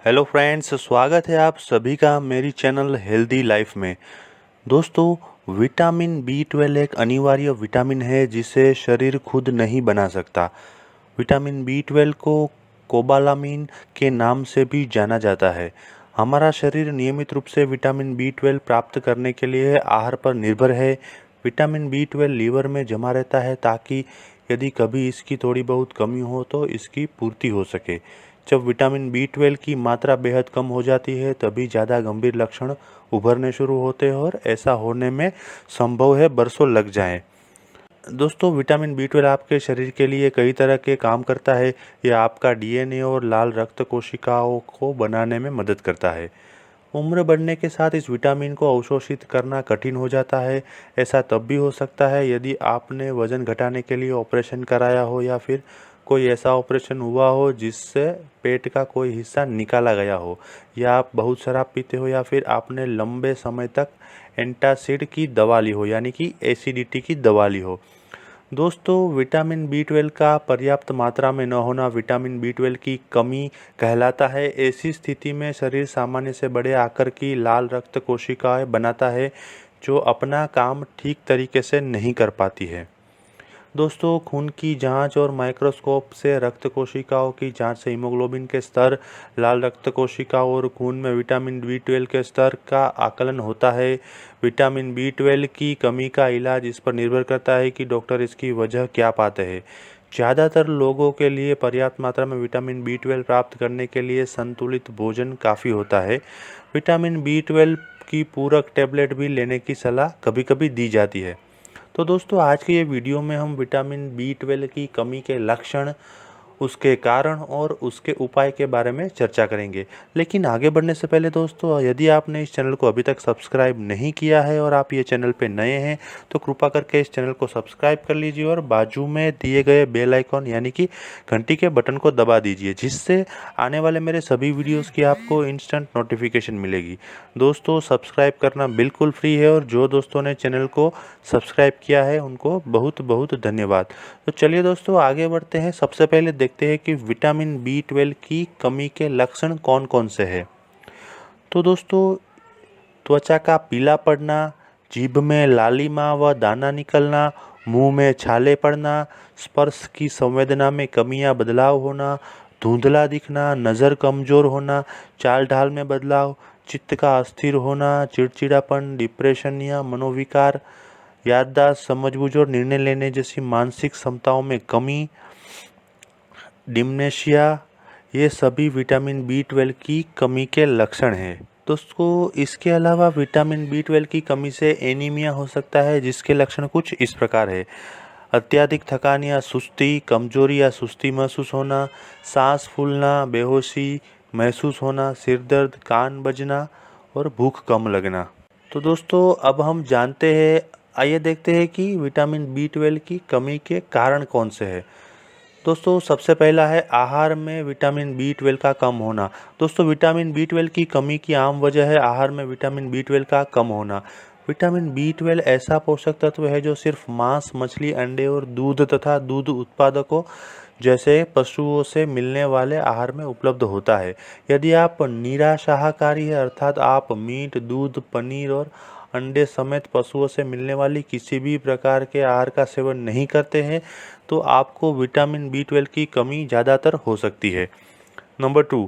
Hello friends, स्वागत है आप सभी का मेरी चैनल हेल्दी लाइफ में। दोस्तों, विटामिन बी 12 एक अनिवार्य विटामिन है जिसे शरीर खुद नहीं बना सकता। विटामिन बी 12 को कोबालामिन के नाम से भी जाना जाता है। हमारा शरीर नियमित रूप से विटामिन बी 12 प्राप्त करने के लिए आहार पर निर्भर है। विटामिन बी 12 लीवर में जमा रहता है ताकि यदि कभी इसकी थोड़ी बहुत कमी हो तो इसकी पूर्ति हो सके। जब विटामिन बी 12 की मात्रा बेहद कम हो जाती है तभी ज़्यादा गंभीर लक्षण उभरने शुरू होते हैं और ऐसा होने में संभव है बरसों लग जाएं। दोस्तों, विटामिन बी 12 आपके शरीर के लिए कई तरह के काम करता है। यह आपका डीएनए और लाल रक्त कोशिकाओं को बनाने में मदद करता है। उम्र बढ़ने के साथ इस विटामिन को अवशोषित करना कठिन हो जाता है। ऐसा तब भी हो सकता है यदि आपने वजन घटाने के लिए ऑपरेशन कराया हो या फिर कोई ऐसा ऑपरेशन हुआ हो जिससे पेट का कोई हिस्सा निकाला गया हो, या आप बहुत शराब पीते हो, या फिर आपने लंबे समय तक एंटासिड की दवा ली हो यानी कि एसिडिटी की दवा ली हो। दोस्तों, विटामिन बी 12 का पर्याप्त मात्रा में न होना विटामिन बी 12 की कमी कहलाता है। ऐसी स्थिति में शरीर सामान्य से बड़े आकार की लाल रक्त कोशिकाएं बनाता है जो अपना काम ठीक तरीके से नहीं कर पाती है। दोस्तों, खून की जांच और माइक्रोस्कोप से रक्त कोशिकाओं की जांच से हीमोग्लोबिन के स्तर, लाल रक्त कोशिकाओं और खून में विटामिन बी 12 के स्तर का आकलन होता है। विटामिन बी 12 की कमी का इलाज इस पर निर्भर करता है कि डॉक्टर इसकी वजह क्या पाते हैं। ज़्यादातर लोगों के लिए पर्याप्त मात्रा में विटामिन बी 12 प्राप्त करने के लिए संतुलित भोजन काफ़ी होता है। विटामिन बी 12 की पूरक टैबलेट भी लेने की सलाह कभी कभी दी जाती है। तो दोस्तों, आज के ये वीडियो में हम विटामिन बी 12 की कमी के लक्षण, उसके कारण और उसके उपाय के बारे में चर्चा करेंगे। लेकिन आगे बढ़ने से पहले दोस्तों, यदि आपने इस चैनल को अभी तक सब्सक्राइब नहीं किया है और आप ये चैनल पे नए हैं तो कृपा करके इस चैनल को सब्सक्राइब कर लीजिए और बाजू में दिए गए बेल आइकॉन यानी कि घंटी के बटन को दबा दीजिए, जिससे आने वाले मेरे सभी वीडियोज़ की आपको इंस्टेंट नोटिफिकेशन मिलेगी। दोस्तों, सब्सक्राइब करना बिल्कुल फ्री है और जो दोस्तों ने चैनल को सब्सक्राइब किया है उनको बहुत बहुत धन्यवाद। तो चलिए दोस्तों, आगे बढ़ते हैं। सबसे पहले देखते हैं कि विटामिन बी 12 की कमी के लक्षण कौन कौन से हैं। तो दोस्तों, त्वचा का पीला पड़ना, जीभ में लालिमा व दाना निकलना, मुंह में छाले पड़ना, स्पर्श की संवेदना में कमी या बदलाव होना, धुंधला दिखना, नज़र कमज़ोर होना, चाल ढाल में बदलाव, चित्त का अस्थिर होना, चिड़चिड़ापन, डिप्रेशन या मनोविकार, याददाश्त, समझबूझ और निर्णय लेने जैसी मानसिक क्षमताओं में कमी, डिम्नेशिया, ये सभी विटामिन बी 12 की कमी के लक्षण हैं। दोस्तों, इसके अलावा विटामिन बी 12 की कमी से एनीमिया हो सकता है, जिसके लक्षण कुछ इस प्रकार है। अत्यधिक थकान या सुस्ती, कमजोरी या सुस्ती महसूस होना, सांस फूलना, बेहोशी महसूस होना, सिर दर्द, कान बजना और भूख कम लगना। तो दोस्तों, अब हम जानते हैं, आइए देखते हैं कि विटामिन बी 12 की कमी के कारण कौन से हैं। दोस्तों, सबसे पहला है आहार में विटामिन बी 12 का कम होना। दोस्तों, विटामिन बी 12 की कमी की आम वजह है आहार में विटामिन बी 12 का कम होना। विटामिन बी 12 ऐसा पोषक तत्व है जो सिर्फ मांस, मछली, अंडे और दूध तथा दूध उत्पादकों जैसे पशुओं से मिलने वाले आहार में उपलब्ध होता है। यदि आप निराशाहारी हैं, अर्थात आप मीट, दूध, पनीर और अंडे समेत पशुओं से मिलने वाली किसी भी प्रकार के आहार का सेवन नहीं करते हैं, तो आपको विटामिन बी 12 की कमी ज़्यादातर हो सकती है। नंबर 2,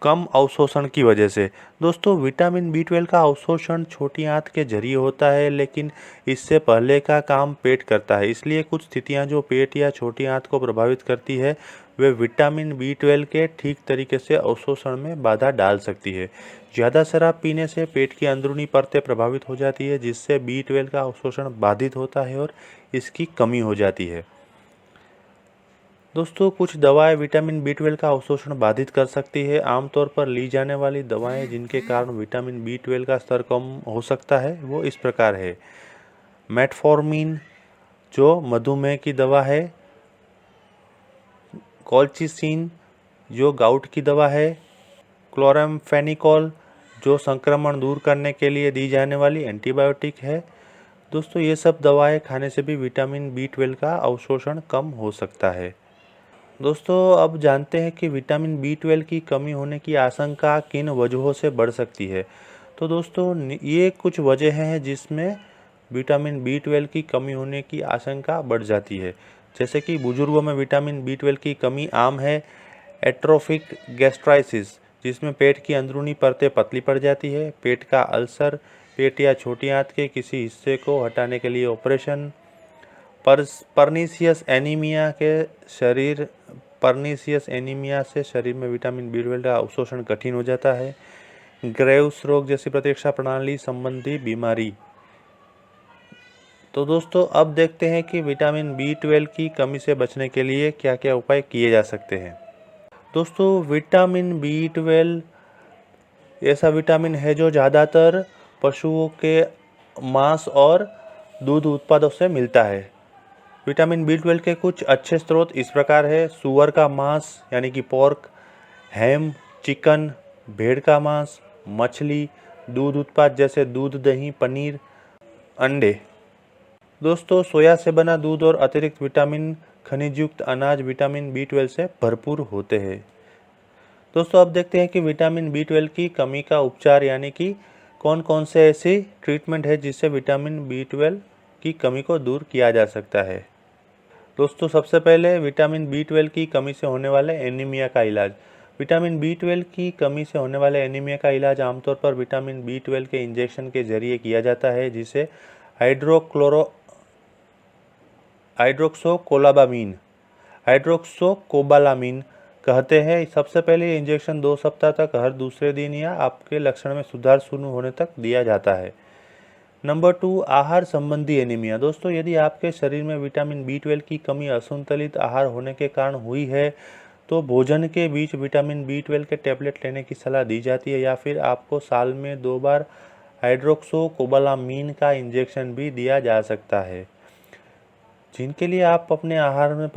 कम अवशोषण की वजह से। दोस्तों, विटामिन बी 12 का अवशोषण छोटी आंत के जरिए होता है, लेकिन इससे पहले का काम पेट करता है। इसलिए कुछ स्थितियां जो पेट या छोटी आंत को प्रभावित करती है वे विटामिन बी 12 के ठीक तरीके से अवशोषण में बाधा डाल सकती है। ज़्यादा शराब पीने से पेट की अंदरूनी परतें प्रभावित हो जाती है, जिससे बी 12 का अवशोषण बाधित होता है और इसकी कमी हो जाती है। दोस्तों, कुछ दवाएं विटामिन बी 12 का अवशोषण बाधित कर सकती है। आमतौर पर ली जाने वाली दवाएं जिनके कारण विटामिन बी 12 का स्तर कम हो सकता है वो इस प्रकार है। मेटफॉर्मिन जो मधुमेह की दवा है, कॉल्चिसिन जो गाउट की दवा है, क्लोरामफेनिकोल जो संक्रमण दूर करने के लिए दी जाने वाली एंटीबायोटिक है। दोस्तों, ये सब दवाएं खाने से भी विटामिन बी 12 का अवशोषण कम हो सकता है। दोस्तों अब जानते हैं कि विटामिन B12 की कमी होने की आशंका किन वजहों से बढ़ सकती है। तो दोस्तों ये कुछ वजह हैं जिसमें विटामिन B12 की कमी होने की आशंका बढ़ जाती है। जैसे कि बुजुर्गों में विटामिन B12 की कमी आम है। एट्रोफिक गैस्ट्राइसिस, जिसमें पेट की अंदरूनी परतें पतली पड़ जाती है। पेट का अल्सर, पेट या छोटी आंत के किसी हिस्से को हटाने के लिए ऑपरेशन। पर्नीशियस एनीमिया से शरीर में विटामिन B12 का अवशोषण कठिन हो जाता है। ग्रेव्स रोग जैसी प्रतिरक्षा प्रणाली संबंधी बीमारी। तो दोस्तों अब देखते हैं कि विटामिन B12 की कमी से बचने के लिए क्या क्या उपाय किए जा सकते हैं। दोस्तों विटामिन B12 ऐसा विटामिन है जो ज़्यादातर पशुओं के मांस और दूध उत्पादों से मिलता है। विटामिन B12 के कुछ अच्छे स्रोत इस प्रकार है। सूअर का मांस यानी कि पोर्क, हैम, चिकन, भेड़ का मांस, मछली, दूध उत्पाद जैसे दूध, दही, पनीर, अंडे। दोस्तों सोया से बना दूध और अतिरिक्त विटामिन खनिज युक्त अनाज विटामिन B12 से भरपूर होते हैं। दोस्तों अब देखते हैं कि विटामिन B12 की कमी का उपचार यानी कि कौन कौन से ऐसी ट्रीटमेंट है जिससे विटामिन B12 की कमी को दूर किया जा सकता है। दोस्तों सबसे पहले विटामिन B12 की कमी से होने वाले एनीमिया का इलाज। विटामिन B12 की कमी से होने वाले एनीमिया का इलाज आमतौर पर विटामिन B12 के इंजेक्शन के जरिए किया जाता है, जिसे हाइड्रोक्सोकोबालामीन कहते हैं। सबसे पहले ये इंजेक्शन 2 सप्ताह तक हर दूसरे दिन या आपके लक्षण में सुधार शुरू होने तक दिया जाता है। नंबर 2, आहार संबंधी एनीमिया। दोस्तों यदि आपके शरीर में विटामिन B12 की कमी असंतुलित आहार होने के कारण हुई है तो भोजन के बीच विटामिन B12 के टैबलेट लेने की सलाह दी जाती है, या फिर आपको साल में 2 बार हाइड्रोक्सोकोबालामीन का इंजेक्शन भी दिया जा सकता है। जिनके लिए आप अपने आहार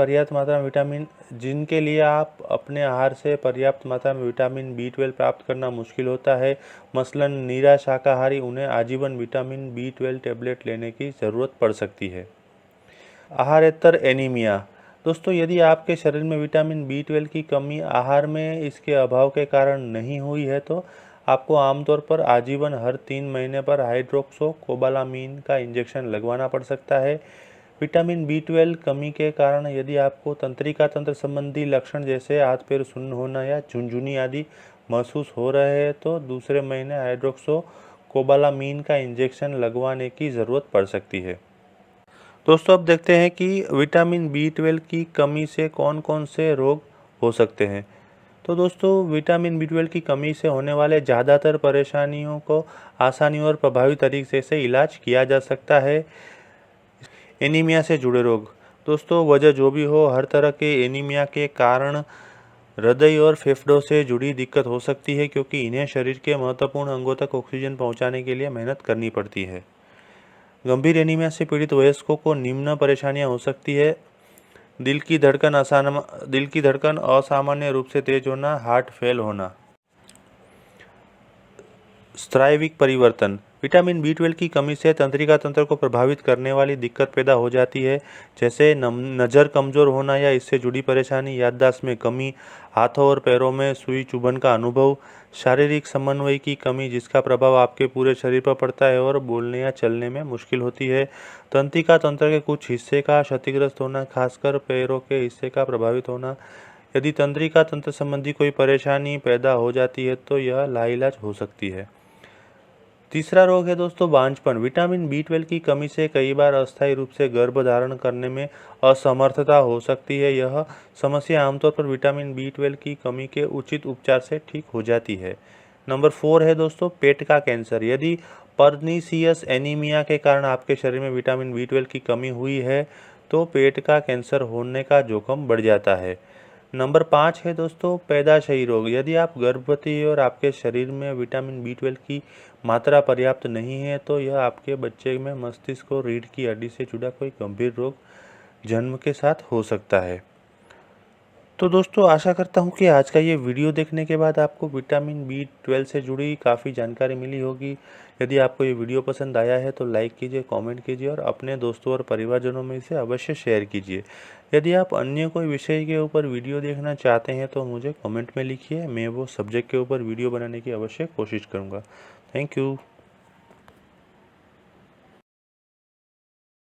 से पर्याप्त मात्रा में विटामिन B12 प्राप्त करना मुश्किल होता है, मसलन निरा शाकाहारी, उन्हें आजीवन विटामिन B12 टैबलेट लेने की ज़रूरत पड़ सकती है। आहारेतर एनीमिया। दोस्तों यदि आपके शरीर में विटामिन B12 की कमी आहार में इसके अभाव के कारण नहीं हुई है तो आपको आमतौर पर आजीवन हर 3 महीने पर हाइड्रोक्सोकोबालामीन का इंजेक्शन लगवाना पड़ सकता है। विटामिन B12 कमी के कारण यदि आपको तंत्रिका तंत्र संबंधी लक्षण जैसे हाथ पैर सुन्न होना या झुनझुनी आदि महसूस हो रहे हैं तो दूसरे महीने हाइड्रोक्सोकोबालामीन का इंजेक्शन लगवाने की ज़रूरत पड़ सकती है। दोस्तों अब देखते हैं कि विटामिन B12 की कमी से कौन कौन से रोग हो सकते हैं। तो दोस्तों विटामिन B12 की कमी से होने वाले ज़्यादातर परेशानियों को आसानी और प्रभावी तरीके से इलाज किया जा सकता है। एनीमिया से जुड़े रोग। दोस्तों वजह जो भी हो, हर तरह के एनीमिया के कारण हृदय और फेफड़ों से जुड़ी दिक्कत हो सकती है, क्योंकि इन्हें शरीर के महत्वपूर्ण अंगों तक ऑक्सीजन पहुंचाने के लिए मेहनत करनी पड़ती है। गंभीर एनीमिया से पीड़ित वयस्कों को निम्न परेशानियां हो सकती है। दिल की धड़कन असामान्य रूप से तेज होना, हार्ट फेल होना। स्नायुविक परिवर्तन। विटामिन B12 की कमी से तंत्रिका तंत्र को प्रभावित करने वाली दिक्कत पैदा हो जाती है, जैसे नज़र कमज़ोर होना या इससे जुड़ी परेशानी, याददाश्त में कमी, हाथों और पैरों में सुई चुभन का अनुभव, शारीरिक समन्वय की कमी जिसका प्रभाव आपके पूरे शरीर पर पड़ता है और बोलने या चलने में मुश्किल होती है, तंत्रिका तंत्र के कुछ हिस्से का क्षतिग्रस्त होना, खासकर पैरों के हिस्से का प्रभावित होना। यदि तंत्रिका तंत्र संबंधी कोई परेशानी पैदा हो जाती है तो यह लाइलाज हो सकती है। तीसरा रोग है दोस्तों बांझपन। विटामिन B12 की कमी से कई बार अस्थायी रूप से गर्भ धारण करने में असमर्थता हो सकती है। यह समस्या आमतौर पर विटामिन B12 की कमी के उचित उपचार से ठीक हो जाती है। नंबर 4 है दोस्तों पेट का कैंसर। यदि पर्नीशियस एनीमिया के कारण आपके शरीर में विटामिन B12 की कमी हुई है तो पेट का कैंसर होने का जोखिम बढ़ जाता है। नंबर 5 है दोस्तों पैदाशयी रोग। यदि आप गर्भवती और आपके शरीर में विटामिन B12 की मात्रा पर्याप्त नहीं है तो यह आपके बच्चे में मस्तिष्क और रीढ़ की हड्डी से जुड़ा कोई गंभीर रोग जन्म के साथ हो सकता है। तो दोस्तों आशा करता हूँ कि आज का ये वीडियो देखने के बाद आपको विटामिन B12 से जुड़ी काफ़ी जानकारी मिली होगी। यदि आपको ये वीडियो पसंद आया है तो लाइक कीजिए, कमेंट कीजिए और अपने दोस्तों और परिवारजनों में इसे अवश्य शेयर कीजिए। यदि आप अन्य कोई विषय के ऊपर वीडियो देखना चाहते हैं तो मुझे कमेंट में लिखिए, मैं वो सब्जेक्ट के ऊपर वीडियो बनाने की अवश्य कोशिश करूँगा। Thank you.